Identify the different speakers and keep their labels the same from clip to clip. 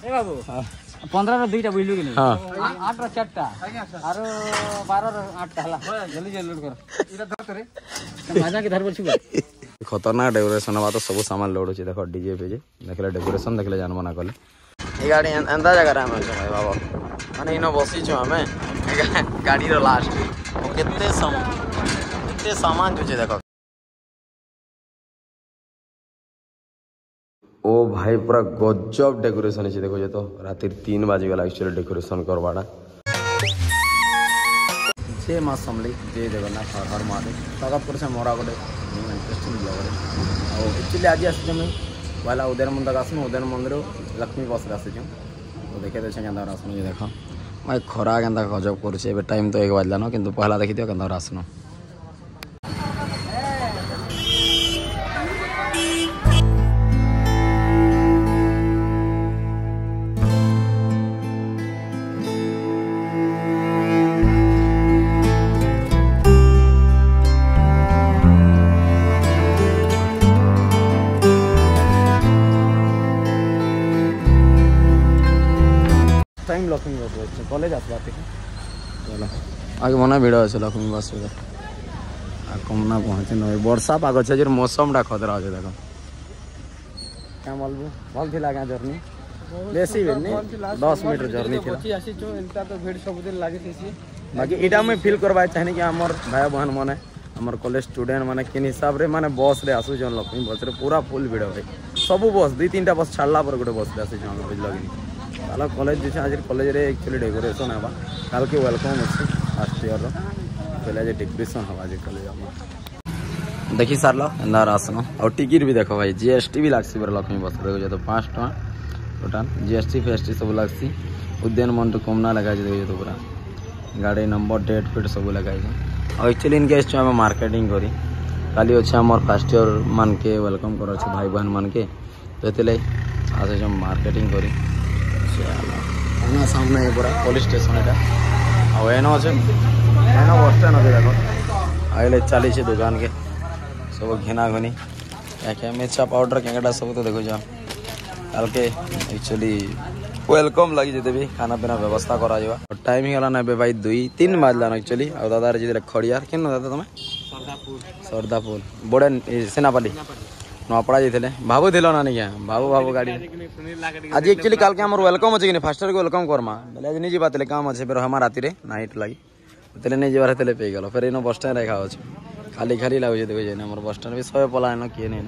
Speaker 1: ए बाबू 15 रो दुईटा बुझलु कि नहीं? हां 8 रो 4टा आरो 12 रो 8टा हला जल्दी जल्दी लोड कर इरा धर करे मजा के धर बोलछु।
Speaker 2: खतरनाक डेकोरेशन बा तो सब सामान लोड होची देखो डीजे पे जे देखले डेकोरेशन देखले जानबो ना कले ए गाड़ी अंदा जगह रे हम भाई बाबा माने इनो बसी छु हमें गाड़ी रो लास्ट केते सामान जो छे देखो। ओ भाई पूरा गजब डेकोरेशन है देखो ये तो रात 3 बजे गला एक्चुअली डेकोरेशन करवाड़ा जय माँ समली जय जगन्नाथ हर हर महादेव स्वागत कर मोरा गोटे इंटरेस्टिंग ब्लॉग एक्चुअली आज आसी पहला उदयन मंदिर आसनु उदयन मंदिर लक्ष्मी बस आसी तो देखे दे केंदा आसनु ये देख भाई खरा केंदा गजब करुचे टाइम तो 1 बजलान किंतु पहला देखी दियो केंदा आसनु टाइम लक्ष्मी बस कॉलेज आसवा चलो आगे मना भिड़ अच्छे लक्ष्मी बस कम ना पहुँचे न वर्षा पाग अच्छे जो मौसम टा खतरा अच्छे देख क्या बोलबू भल थी क्या जर्नी बेसी भी 10 मीटर जर्नी थी बाकी इटा मुझे फिल करवा चाहे कि आमर भाई बहन मैंने आमर कॉलेज स्टूडेंट मैंने किन हिसाब से माने बस रे आसुन लक्ष्मी बस रे पूरा फुल भिड़ भाई सब बस 2-3टा बस छाड़ा पर गोटे बस आसुन बुझल कि ताला कॉलेज जो आज कॉलेज रे एक्चुअली डेकोरेशन है कल के वेलकम अच्छे फर्स्ट ईयर पहले आज डेकोरेशन हवा आज कॉलेज देखी सार लो अंदार आसन और टिकट भी देखो भाई जीएसटी भी लगसी पूरा लक्ष्मी बस देखो तो 5 टका टोटाल जीएसटी फेएसटी सब लगसी उद्यान मंडप कमना लगा देखो तो पूरा गाड़ी नंबर डेट फिट सब लगा और एक्चुअली इनके आम मार्केटिंग करी काली अच्छे आम फर्स्ट ईयर मान के वेलकम कर भाई बहन मान के तो ये आस मार्केटिंग करी सामने पूरा पुलिस स्टेशन एटा एन अच्छे एन बस स्टैंड अच्छे देखो आइले चली दुकान के सब घिना घुनी क्या मिर्चा पाउडर क्या सब तो देखो जा कल के एक्चुअली वेलकम लगी जिते भी खाना पीना व्यवस्था करा टाइम ही गला ना भाई 2-3 बजलान एक्चुअली और दादा जी खड़ियार कि दादा तुम्हें सरदापुर बड़े सेनापल्ली नपड़ा जाते भावु थिल ना क्या भावु गाड़ी आज एक्चुअली कल के आम वेलकम अच्छे कि फास्ट को वेलकम करमा बोले आज नहीं जावा काम अच्छे फिर हम राति नाइट लगी तेल नहीं जावार पे पेगल फिर इन बस स्टैंड रेखा अच्छे खाली खाली लगे देखो जाए बस स्टैंड भी सब पला किए नहीं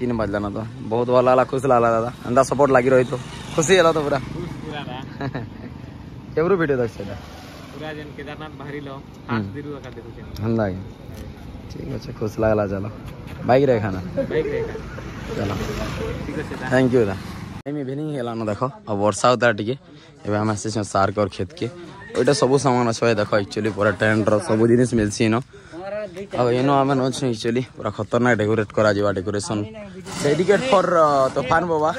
Speaker 2: 3 बजला ना तो बहुत भल लगा खुश लगा दादा एंता सपोर्ट लगी रही तो खुशी है तो पूरा केवरू वीडियो देख ठीक अच्छे खुश लगला चलो बाइक रे खाना चलो थैंक यू इवनिंग है देख और वर्षा होता है टे आम आसी सार्क और खेत के वोटा सब सामान अच्छे देखो एक्चुअली पूरा टेंट सब जिन मिलसी इन इन आम एक्चुअली पूरा खतरनाक डेकोरेट करा डेकोरेशन डेडिकेट फॉर तूफान बाबा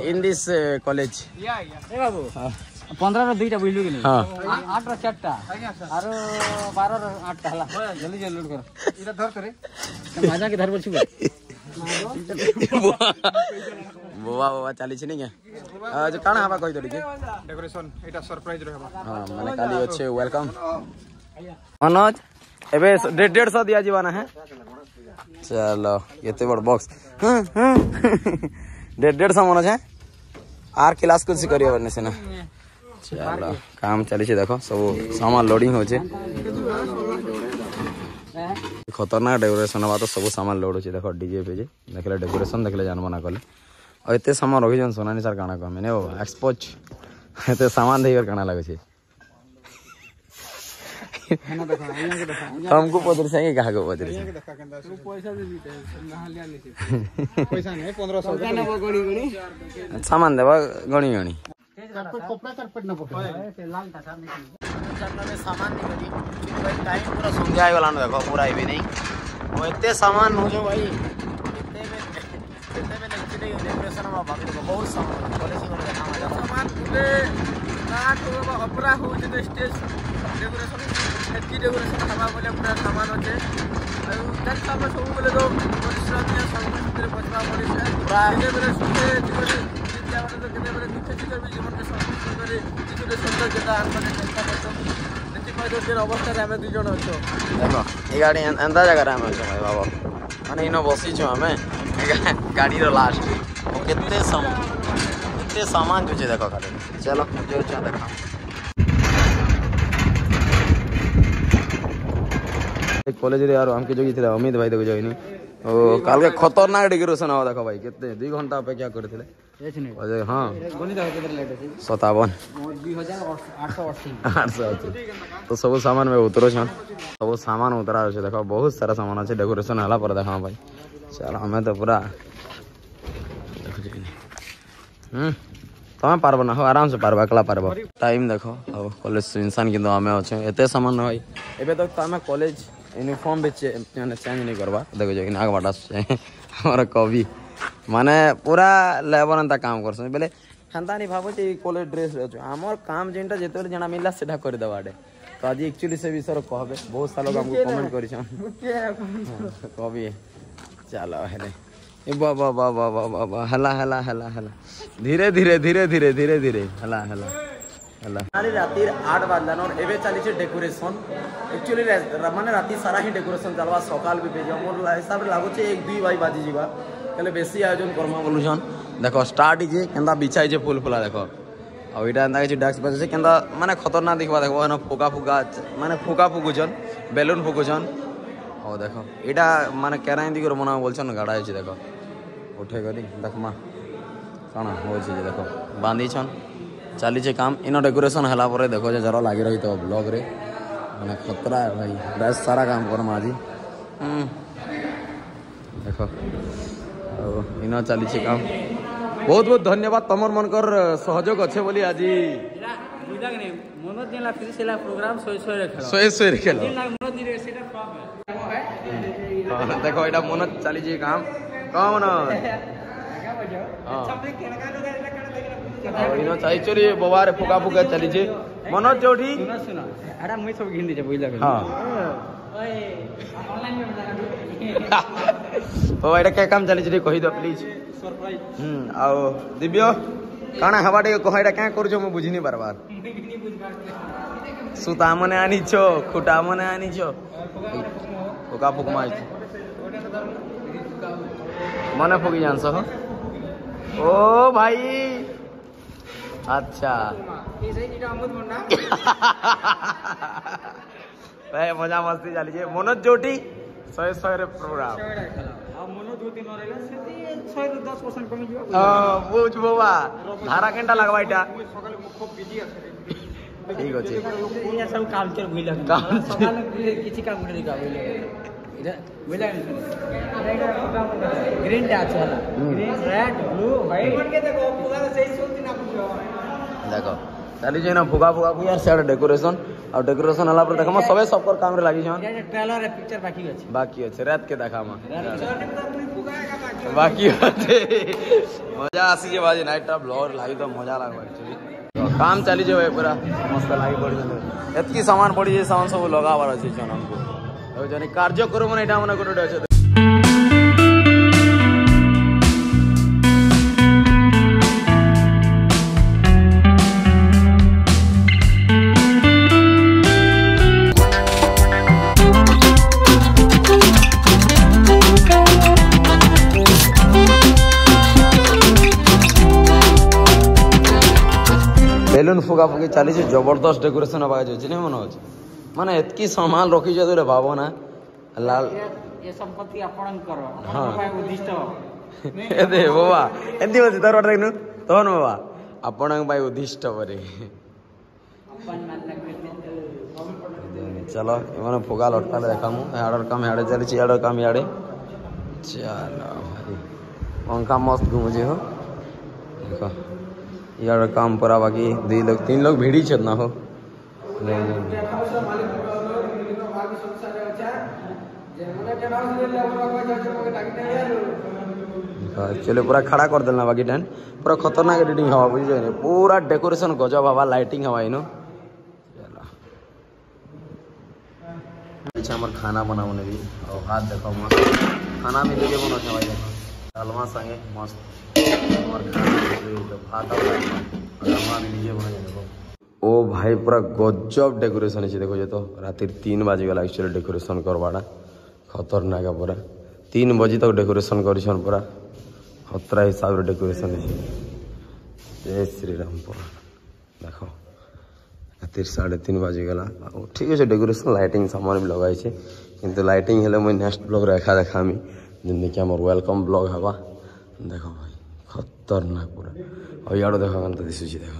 Speaker 2: इन दिस कॉलेज
Speaker 1: 15 रो दुईटा बुझलु कि नहीं? हां 8 रो 4टा आरो 12 रो 8टा हला जल्दी जल्दी लोड कर इरा धर करे मजा के धर बोलछु बाबा चली छी नहीं के जो काना हवा कहि दली के डेकोरेशन एटा सरप्राइज रहबा हां माने काली अच्छे वेलकम मनोज एबे 150 दिया जीवाना है चलो केते बड़ बॉक्स 150 मनोज है आर क्लास कुछ करियो बने से ना चलो काम चली देखो सब सामान लोडिंग हो खतरनाक डेकोरेशन बा तो सब सामान लोड हो देखो डीजे पे जे देखले डेकोरेशन देखले जानबो ना कले और एते सामान रखी जन सोनानी सर काना कहमे ने एक्सपोज एते सामान देकर काना लागे छे हमको पदर से कहा को पदर से पैसा दे दीते पैसा नहीं 1500 सामान देबा गणी गणी कपड़ा करपट न पकड़ से लाल का सामने में सामान निकली भाई टाइम पूरा संध्या आइ वाला न देखो पूरा भी नहीं ओ एते सामान हो जो भाई एते में एक्चुअली डेकोरेशन में बाकी तो बहुत सामान कॉलेज में काम आ जाता सामान पूरे ना तो अपरा हो जे स्टेज डेकोरेशन एती डेकोरेशन हवा बोले पूरा सामान होचे और सब सब बोले तो परिश्रम या सब कुछ बचवा पड़ी है पूरा
Speaker 2: तो केते बेले दुखे चितर भी जीवन के संतुष्ट करे किछुटे सौंदर्यता आनबार चेष्टा करछो एति पाइ दोर अवस्था रे हमें दुई जण अछो देखो ए गाड़ी एंदा जगह रे हम अछो भाई बाबा माने इनो बसी छो हमें गाड़ी रो लास्ट केते सामान जो देखो खाली चलो जो देखा कॉलेज रे यार हमके जोगी थे अमित भाई देखो जाइनी ओ काल के खतरनाक डेकोरेशन हो देखो भाई केते 2 घंटा अपेक्षा करथिले अजय हां गोनी देखो केते लेट अछि 57 2880 तो सब सामान में उतरो छ सब सामान उतरा छै देखो बहुत सारा सामान আছে डेकोरेशन हला पर देखा भाई चल हमें तो पूरा देखो जाइनी तमें पार्ब ना हो आराम से पार्ब अकला पार्ब टाइम देखो अब कॉलेज इंसान किंतु आमे अच्छे एते सामान भाई एबे तक तो आमे कॉलेज यूनिफॉर्म भी चेंज नहीं करवा देखो जो नाग बाटा हमारा कवि माने पूरा लेबर एंता काम करस बेले हेंता नहीं भाबो जे कॉलेज ड्रेस रे हमर काम जेंटा जेतोर जना मिलला सेटा कर देबाडे तो आज एक्चुअली से विषय कहबे बहुत सारा लोग हमको कमेंट करिछन कवि चलो हेले ए बाबा बाबा बाबा हला हला हला हला धीरे धीरे धीरे धीरे धीरे धीरे हला हला हला रातिर 8 बजलान और एबे चली छे डेकोरेशन एक्चुअली माने राती सारा ही डेकोरेशन चलवा सकाल भी भेज मोर हिसाब रे लागो छे 1-2 बाई बाजी जीवा कले बेसी आयोजन करमा बोलुछन देखो स्टार्ट जे केंदा बिछाई जे फूल फुला देखो आ इटा अंदा के डाक्स बजे केंदा माने खतरनाक दिखवा देखो न फुका फुका माने फुका फुकुछन बेलून फुकुछन ओ देखो इटा माने केराई दिगर मना बोलछन गाडा छै देखो उठे करी देखमा काना हो छै देखो बांधी छन चली छे काम इन डेकोरेशन हला पर देखो जे जरा लागी रही तो ब्लॉग रे माने खतरा है भाई बस सारा काम कर माजी देखो इन चली छे काम बहुत बहुत धन्यवाद तमर मनकर सहयोग अच्छे बोली आज मनोज दिला फिर सेला प्रोग्राम सोय रे खेलो मनोज दिले सेटा प्रॉब्लम देखो एटा मनोज चली छे काम कौन इनो चाइचोरी बवारे फुका फुका चली छे मनोज जोठी सुना सुना एटा मुई सब घिन दे छै बुझला हां ओए ऑनलाइन में बता ओ एटा के काम चली छे कहि दो प्लीज सरप्राइज आओ दिव्य काना हवाटे कह एटा का करू छ म बुझिनी बार बार सुता मने आनी छो खुटा मने आनी छो फुका फुक माई मने फुकी जानस हो ओ भाई अच्छा भाई मजा मस्ती चली छे मनोज जोटी 100 रे प्रोग्राम आ मनोज जोटी न रहले सेती 100 10% कमी जीवा बुझ बाबा धारा घंटा लगवा इटा सकाल खूब बिजी আছে ठीक আছে ये सब कल्चर भइला सकाल किछि काम करे दिका भइला इधर भइला ग्रीन टैच वाला ग्रीन रेड ब्लू व्हाइट के देखो पूरा सही सोचती ना पूछो देखो चली जे ना फुगा फुगा यार सारा डेकोरेशन और डेकोरेशन हला पर देखमा सबे सब कर काम रे लागी छन ये ट्रेलर है पिक्चर बाकी আছে रात के देखामा बाकी আছে मजा आसी जे बाजी नाइट टा ब्लॉग लागी तो मजा लागो एक्चुअली काम चली जे पूरा मस्त लागी पड़ी एतकी सामान पड़ी जे सामान सब लगावार अछि छन हमको तो जने कार्यक्रम ने एटा मने गोटे अछि बेलून फुका फुकी चली छे जबरदस्त डेकोरेशन हवा जे नहीं मन होछ माने एतकी सामान रखी जे तोरे भाबो ना लाल ये संपत्ति आपण करो अपन भाई उद्दिष्ट ए दे बाबा एंती मत तोर वाट देखनु तोन बाबा आपण भाई उद्दिष्ट परे अपन मान लग चलो माने फुगा लटका देखामु याडर काम याडे चली छी याडर काम याडे चलो भाई पंखा मस्त घुमजे हो देखो यार काम पूरा बाकी 2 लोग भीड़ी छत ना हो चलो पूरा खड़ा कर देना बाकी टेंट पूरा खतरनाक एडिटिंग हवा बुझे पूरा डेकोरेशन गजब हवा लाइटिंग हवा इनो अच्छा हमार खाना बनाने भी और हाथ देखो खाना में लेके बनो भाई डालमा संगे मस्त और भात निजे बना देखो। ओ भाई पूरा गजब डेकोरेशन है देखो। ये तो रात 3 बाजिगला एक्चुअली डेकोरेशन करवाटा खतरनाक पूरा 3 बजे तक डेकोरेशन कर पूरा खतरा हिसाब से डेकोरेशन है। जय श्री राम पूरा देख रात 3:30 बाजिगला ठीक है। डेकोरेशन लाइटिंग सामान भी लगाई किंतु लाइटिंग हेले मुझे नेक्स्ट ब्लॉग रेखा देखामी जिनकी आम वेलकम ब्लॉग हवा देख भाई खतरनाक पूरा। और यार देख तो दिशुची देख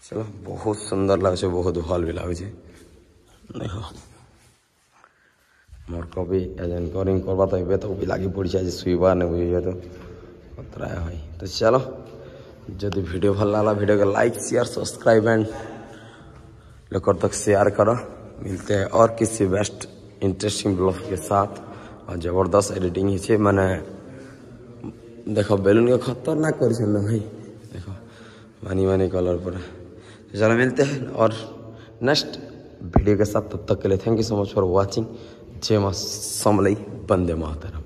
Speaker 2: चलो बहुत सुंदर लगे बहुत भल भी लगे देख मोर कभी एंकरिंग करवा तो ए तो भी लगी पड़ी आज शुवा नहीं बुझे तो खतरा है भाई। तो चलो जदि वीडियो भल लगा वीडियो को लाइक शेयर सब्सक्राइब एंड लेकर तक शेयर करो। मिलते हैं और किसी बेस्ट इंटरेस्टिंग ब्लॉग के साथ और जबरदस्त एडिटिंग है मैंने देखो बैलून का खतरनाक कर भाई देखो मानी कलर पूरा। तो चलो मिलते हैं और नेक्स्ट वीडियो के साथ। तब तक के लिए thank you so much for watching. जय मां समलई वंदे मातरम।